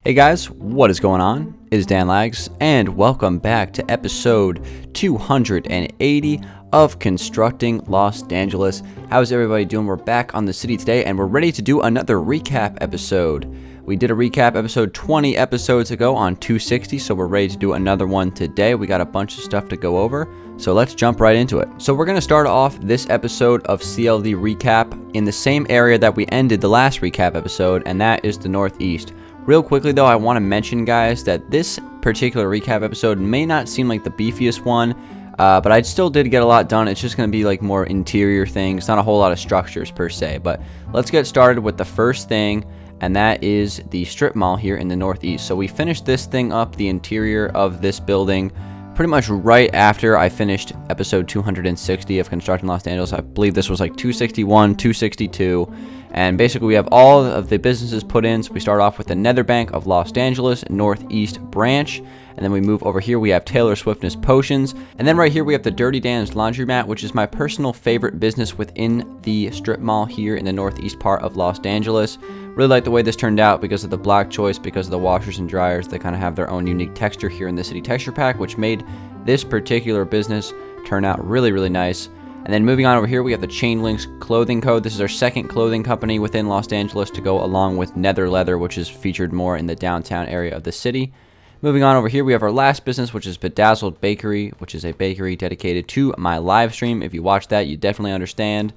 Hey guys, what is going on? It is Dan Lags, and welcome back to episode 280 of Constructing Los Dangeles. How's everybody doing? We're back on the city today, and we're ready to do another recap episode. We did a recap episode 20 episodes ago on 260, so we're ready to do another one today. We got a bunch of stuff to go over, so let's jump right into it. So we're going to start off this episode of CLD Recap in the same area that we ended the last recap episode, and that is the Northeast. Real quickly though, I want to mention, guys, that this particular recap episode may not seem like the beefiest one, but I still did get a lot done. It's just going to be like more interior things, not a whole lot of structures per se. But let's get started with the first thing, and that is the strip mall here in the Northeast. So we finished this thing up, the interior of this building, pretty much right after I finished episode 260 of Constructing Los Angeles. I believe this was like 261, 262. And basically we have all of the businesses put in. So we start off with the Nether Bank of Los Angeles Northeast branch. And then we move over here. We have Taylor Swiftness Potions. And then right here we have the Dirty Dan's Laundromat, which is my personal favorite business within the strip mall here in the northeast part of Los Angeles. Really like the way this turned out because of the black choice, because of the washers and dryers. They kind of have their own unique texture here in the city texture pack, which made this particular business turn out really, really nice. And then moving on over here, we have the Chain Links Clothing Co. This is our second clothing company within Los Angeles to go along with Nether Leather, which is featured more in the downtown area of the city. Moving on over here, we have our last business, which is Bedazzled Bakery, which is a bakery dedicated to my live stream. If you watch that, you definitely understand.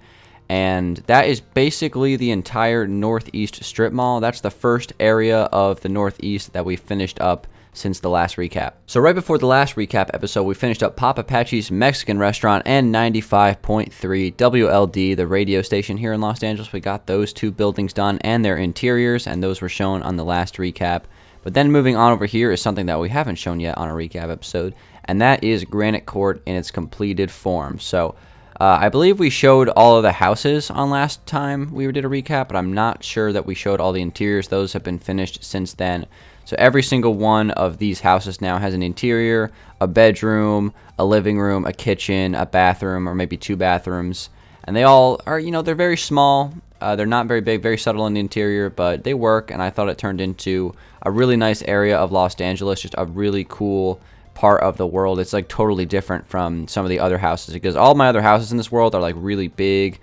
And that is basically the entire Northeast strip mall. That's the first area of the Northeast that we finished up since the last recap. So right before the last recap episode, we finished up Papa Apache's Mexican restaurant and 95.3 WLD, the radio station here in Los Angeles. We got those two buildings done and their interiors, and those were shown on the last recap. But then moving on over here is something that we haven't shown yet on a recap episode, and that is Granite Court in its completed form. So I believe we showed all of the houses on last time we did a recap, but I'm not sure that we showed all the interiors. Those have been finished since then. So every single one of these houses now has an interior, a bedroom, a living room, a kitchen, a bathroom, or maybe two bathrooms. And they all are, they're very small. They're not very big, very subtle in the interior, but they work. And I thought it turned into a really nice area of Los Angeles, just a really cool part of the world. It's like totally different from some of the other houses, because all my other houses in this world are like really big,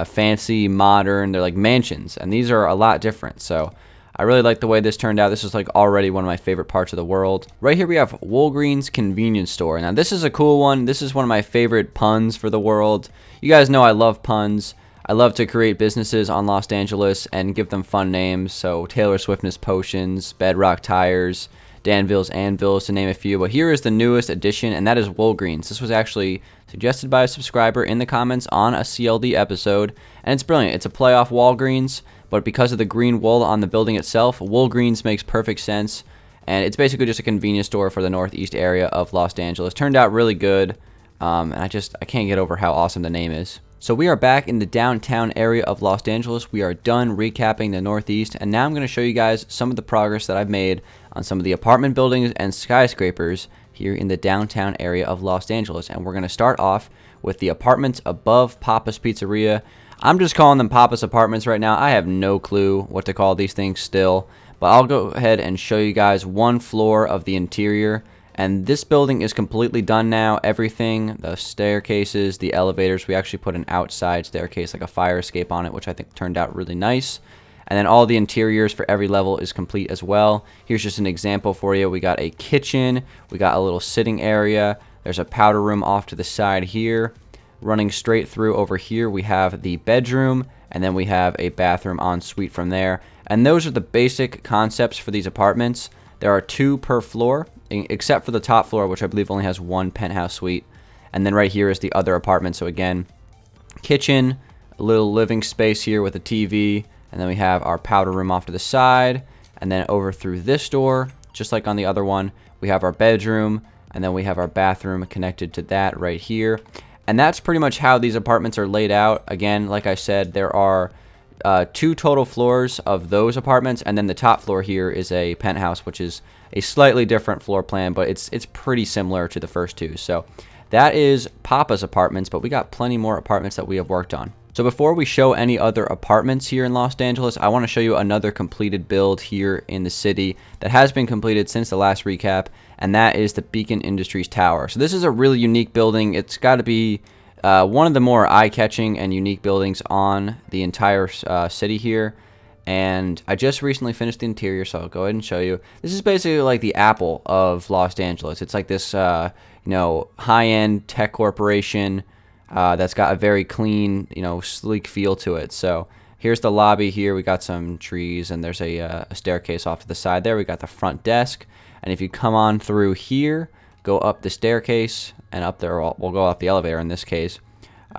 fancy, modern. They're like mansions, and these are a lot different. So I really like the way this turned out. This is like already one of my favorite parts of the world. Right here we have Walgreens convenience store. Now this is a cool one. This is one of my favorite puns for the world. You guys know I love puns. I love to create businesses on Los Angeles and give them fun names. So Taylor Swiftness Potions, Bedrock Tires, Danville's Anvils, to name a few. But here is the newest addition, and that is Walgreens. This was actually suggested by a subscriber in the comments on a CLD episode, and it's brilliant. It's a play off Walgreens, but because of the green wool on the building itself, Walgreens makes perfect sense. And it's basically just a convenience store for the northeast area of Los Angeles. Turned out really good, and I can't get over how awesome the name is. So we are back in the downtown area of Los Angeles. We are done recapping the Northeast, and now I'm going to show you guys some of the progress that I've made on some of the apartment buildings and skyscrapers here in the downtown area of Los Angeles. And we're going to start off with the apartments above Papa's Pizzeria. I'm just calling them Papa's Apartments right now. I have no clue what to call these things still, but I'll go ahead and show you guys one floor of the interior. And this building is completely done now. Everything, the staircases, the elevators, we actually put an outside staircase, like a fire escape on it, which I think turned out really nice. And then all the interiors for every level is complete as well. Here's just an example for you. We got a kitchen, we got a little sitting area. There's a powder room off to the side here. Running straight through over here, we have the bedroom, and then we have a bathroom ensuite from there. And those are the basic concepts for these apartments. There are two per floor, except for the top floor, which I believe only has one penthouse suite. And then right here is the other apartment. So again, kitchen, a little living space here with a TV, and then we have our powder room off to the side. And then over through this door, just like on the other one, we have our bedroom, and then we have our bathroom connected to that right here. And that's pretty much how these apartments are laid out. Again, like I said, there are two total floors of those apartments, and then the top floor here is a penthouse, which is a slightly different floor plan, but it's pretty similar to the first two. So that is Papa's Apartments, but we got plenty more apartments that we have worked on. So before we show any other apartments here in Los Angeles, I want to show you another completed build here in the city that has been completed since the last recap, and that is the Beacon Industries Tower. So this is a really unique building. It's got to be one of the more eye-catching and unique buildings on the entire city here. And I just recently finished the interior, so I'll go ahead and show you. This is basically like the Apple of Los Angeles. It's like this, high-end tech corporation that's got a very clean, sleek feel to it. So here's the lobby here. We got some trees, and there's a staircase off to the side there. We got the front desk. And if you come on through here, go up the staircase, and up there, we'll go up the elevator in this case.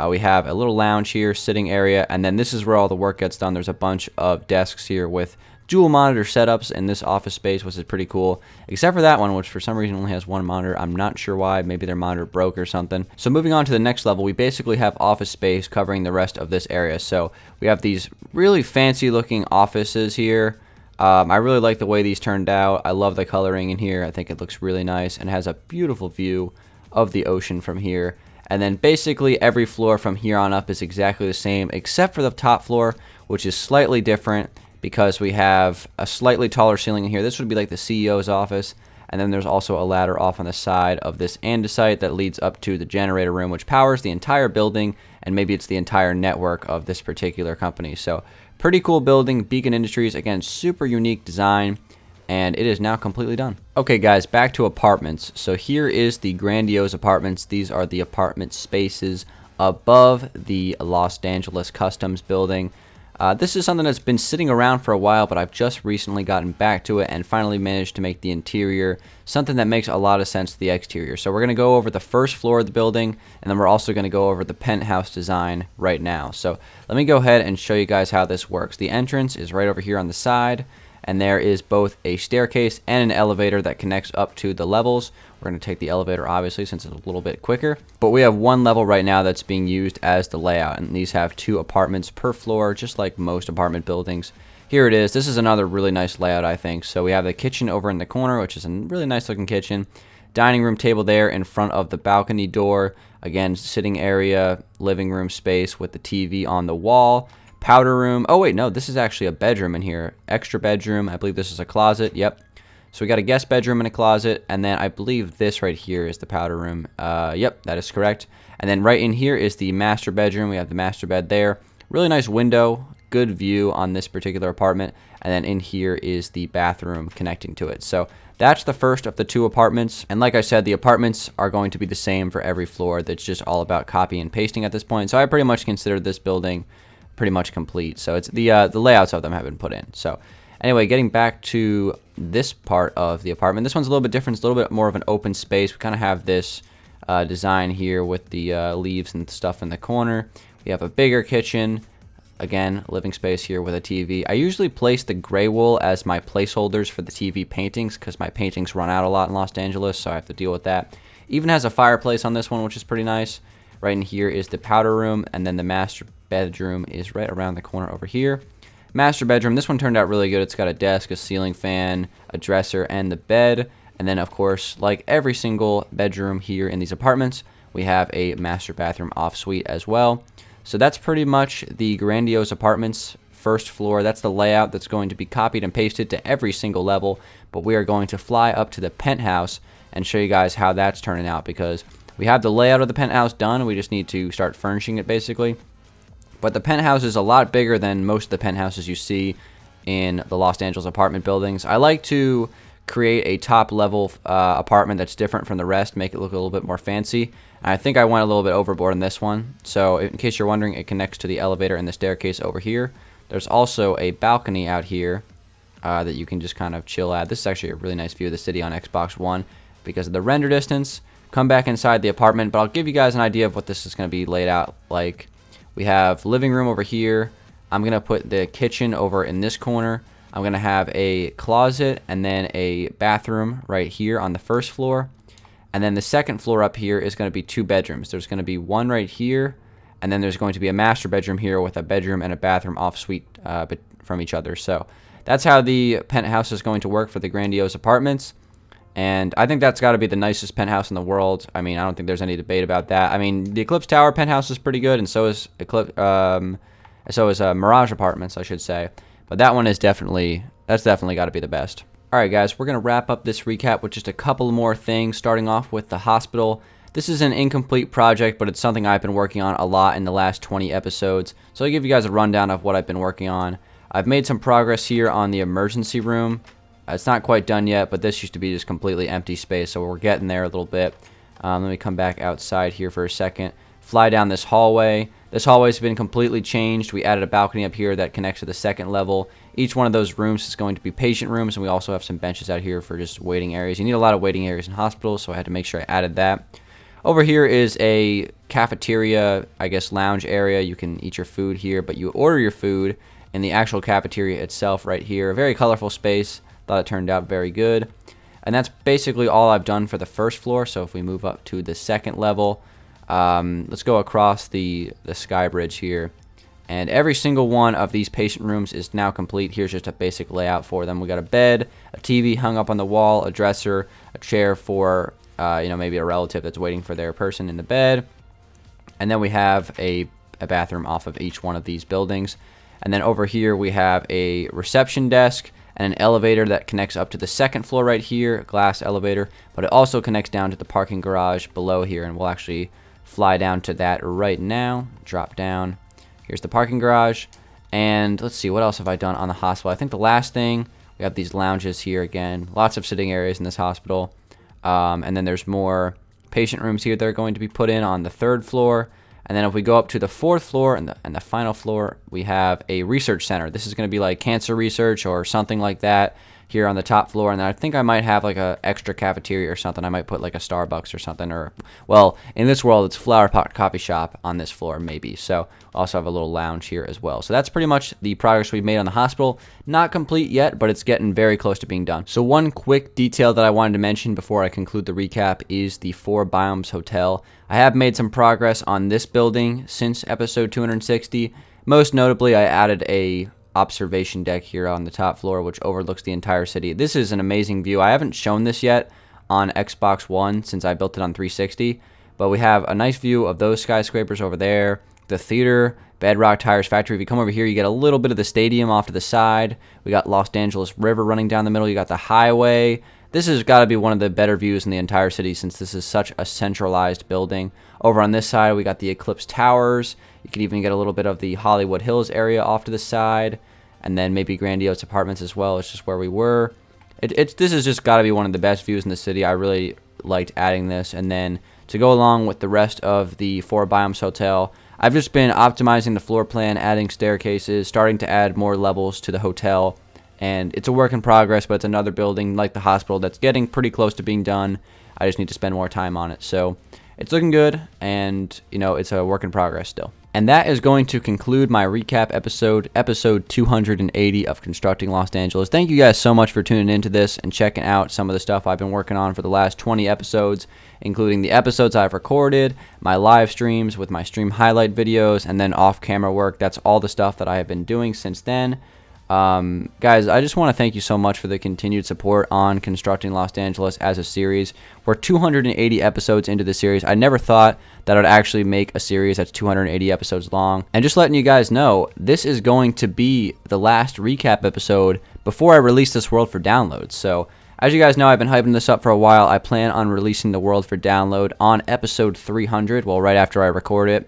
We have a little lounge here, sitting area, and then this is where all the work gets done. There's a bunch of desks here with dual monitor setups in this office space, which is pretty cool, except for that one, which for some reason only has one monitor. I'm not sure why. Maybe their monitor broke or something. So moving on to the next level, we basically have office space covering the rest of this area. So we have these really fancy looking offices here. I really like the way these turned out. I love the coloring in here. I think it looks really nice and has a beautiful view of the ocean from here. And then basically every floor from here on up is exactly the same, except for the top floor, which is slightly different because we have a slightly taller ceiling in here. This would be like the CEO's office. And then there's also a ladder off on the side of this andesite that leads up to the generator room, which powers the entire building, and maybe it's the entire network of this particular company. So pretty cool building. Beacon Industries, again, super unique design. And it is now completely done. Okay, guys, back to apartments. So here is the Grandiose Apartments. These are the apartment spaces above the Los Angeles Customs building. This is something that's been sitting around for a while, but I've just recently gotten back to it and finally managed to make the interior something that makes a lot of sense to the exterior. So we're going to go over the first floor of the building, and then we're also going to go over the penthouse design right now. So let me go ahead and show you guys how this works. The entrance is right over here on the side. And there is both a staircase and an elevator that connects up to the levels. We're going to take the elevator, obviously, since it's a little bit quicker. But we have one level right now that's being used as the layout. And these have 2 apartments per floor, just like most apartment buildings. Here it is. This is another really nice layout, I think. So we have the kitchen over in the corner, which is a really nice looking kitchen. Dining room table there in front of the balcony door. Again, sitting area, living room space with the TV on the wall. Powder room. Oh, wait, no, this is actually a bedroom in here. Extra bedroom. I believe this is a closet. Yep. So we got a guest bedroom and a closet. And then I believe this right here is the powder room. Yep, that is correct. And then right in here is the master bedroom. We have the master bed there. Really nice window. Good view on this particular apartment. And then in here is the bathroom connecting to it. So that's the first of the 2 apartments. And like I said, the apartments are going to be the same for every floor. That's just all about copy and pasting at this point. So I pretty much consider this building pretty much complete. So it's the layouts of them have been put in. So anyway, getting back to this part of the apartment, this one's a little bit different. It's a little bit more of an open space. We kind of have this design here with the leaves and stuff in the corner. We have a bigger kitchen. Again, living space here with a TV. I usually place the gray wool as my placeholders for the TV paintings because my paintings run out a lot in Los Angeles, so I have to deal with that. Even has a fireplace on this one, which is pretty nice. Right in here is the powder room, and then the master bedroom is right around the corner over here. Master bedroom, this one turned out really good. It's got a desk, a ceiling fan, a dresser, and the bed. And then, of course, like every single bedroom here in these apartments, we have a master bathroom off suite as well. So that's pretty much the Grandiose Apartments first floor. That's the layout that's going to be copied and pasted to every single level. But we are going to fly up to the penthouse and show you guys how that's turning out, because we have the layout of the penthouse done. We just need to start furnishing it, basically. But the penthouse is a lot bigger than most of the penthouses you see in the Los Angeles apartment buildings. I like to create a top level apartment that's different from the rest, make it look a little bit more fancy. And I think I went a little bit overboard in this one. So in case you're wondering, it connects to the elevator and the staircase over here. There's also a balcony out here that you can just kind of chill at. This is actually a really nice view of the city on Xbox One because of the render distance. Come back inside the apartment, but I'll give you guys an idea of what this is going to be laid out like. We have living room over here. I'm going to put the kitchen over in this corner. I'm going to have a closet and then a bathroom right here on the first floor. And then the second floor up here is going to be 2 bedrooms. There's going to be one right here, and then there's going to be a master bedroom here with a bedroom and a bathroom off suite from each other. So that's how the penthouse is going to work for the Grandiose Apartments. And I think that's got to be the nicest penthouse in the world. I mean, I don't think there's any debate about that. I mean, the Eclipse Tower penthouse is pretty good, and so is Mirage Apartments, I should say. But that one is definitely got to be the best. All right, guys, we're gonna wrap up this recap with just a couple more things. Starting off with the hospital. This is an incomplete project, but it's something I've been working on a lot in the last 20 episodes. So I'll give you guys a rundown of what I've been working on. I've made some progress here on the emergency room. It's not quite done yet, but this used to be just completely empty space, so we're getting there a little bit. Let me come back outside here for a second. Fly down this hallway. This hallway's been completely changed. We added a balcony up here that connects to the second level. Each one of those rooms is going to be patient rooms, and we also have some benches out here for just waiting areas. You need a lot of waiting areas in hospitals, so I had to make sure I added that. Over here is a cafeteria, I guess lounge area. You can eat your food here, but you order your food in the actual cafeteria itself right here. A very colorful space. Thought it turned out very good. And that's basically all I've done for the first floor. So if we move up to the second level, let's go across the sky bridge here. And every single one of these patient rooms is now complete. Here's just a basic layout for them. We got a bed, a TV hung up on the wall, a dresser, a chair for maybe a relative that's waiting for their person in the bed. And then we have a bathroom off of each one of these buildings. And then over here we have a reception desk and an elevator that connects up to the second floor right here, a glass elevator, but it also connects down to the parking garage below here, and we'll actually fly down to that right now. Drop down. Here's the parking garage, and let's see, what else have I done on the hospital? I think the last thing, we have these lounges here again, lots of sitting areas in this hospital, and then there's more patient rooms here that are going to be put in on the third floor. And then if we go up to the fourth floor and the final floor, we have a research center. This is going to be like cancer research or something like that here on the top floor. And then I think I might have like a extra cafeteria or something. I might put like a Starbucks or something. Or, well, in this world, it's Flower Pot Coffee Shop on this floor maybe. So I also have a little lounge here as well. So that's pretty much the progress we've made on the hospital. Not complete yet, but it's getting very close to being done. So one quick detail that I wanted to mention before I conclude the recap is the 4 Biomes Hotel. I have made some progress on this building since episode 260. Most notably, I added a observation deck here on the top floor, which overlooks the entire city. This is an amazing view. I haven't shown this yet on Xbox One since I built it on 360, but we have a nice view of those skyscrapers over there, the theater, Bedrock Tires Factory. If you come over here, you get a little bit of the stadium off to the side. We got Los Angeles River running down the middle. You got the highway. This has got to be one of the better views in the entire city since this is such a centralized building. Over on this side, we got the Eclipse Towers. You can even get a little bit of the Hollywood Hills area off to the side. And then maybe Grandiose Apartments as well. It's just where we were. This has just got to be one of the best views in the city. I really liked adding this. And then to go along with the rest of the 4 Biomes Hotel, I've just been optimizing the floor plan, adding staircases, starting to add more levels to the hotel. And it's a work in progress, but it's another building like the hospital that's getting pretty close to being done. I just need to spend more time on it. So it's looking good, and it's a work in progress still. And that is going to conclude my recap episode 280 of Constructing Los Angeles. Thank you guys so much for tuning into this and checking out some of the stuff I've been working on for the last 20 episodes, including the episodes I've recorded, my live streams with my stream highlight videos, and then off-camera work. That's all the stuff that I have been doing since then. Guys, I just want to thank you so much for the continued support on Constructing Los Angeles as a series. We're 280 episodes into the series. I never thought that I'd actually make a series that's 280 episodes long. And just letting you guys know, this is going to be the last recap episode before I release this world for download. So, as you guys know, I've been hyping this up for a while. I plan on releasing the world for download on episode 300, well, right after I record it.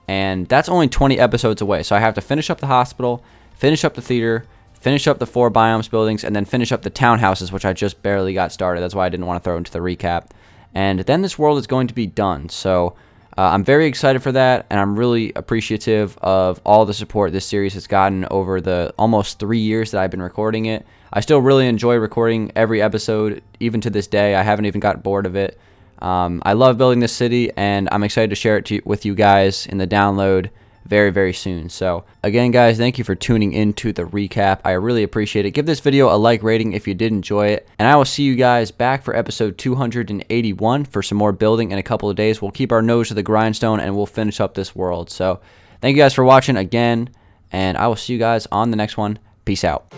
And that's only 20 episodes away. So I have to finish up the hospital, finish up the theater, finish up the 4 Biomes buildings, and then finish up the townhouses, which I just barely got started. That's why I didn't want to throw into the recap. And then this world is going to be done. So I'm very excited for that, and I'm really appreciative of all the support this series has gotten over the almost 3 years that I've been recording it. I still really enjoy recording every episode, even to this day. I haven't even got bored of it. I love building this city, and I'm excited to share it with you guys in the download very, very soon. So again, guys, thank you for tuning into the recap. I really appreciate it. Give this video a like rating if you did enjoy it, and I will see you guys back for episode 281 for some more building in a couple of days. We'll keep our nose to the grindstone and we'll finish up this world. So thank you guys for watching again, and I will see you guys on the next one. Peace out.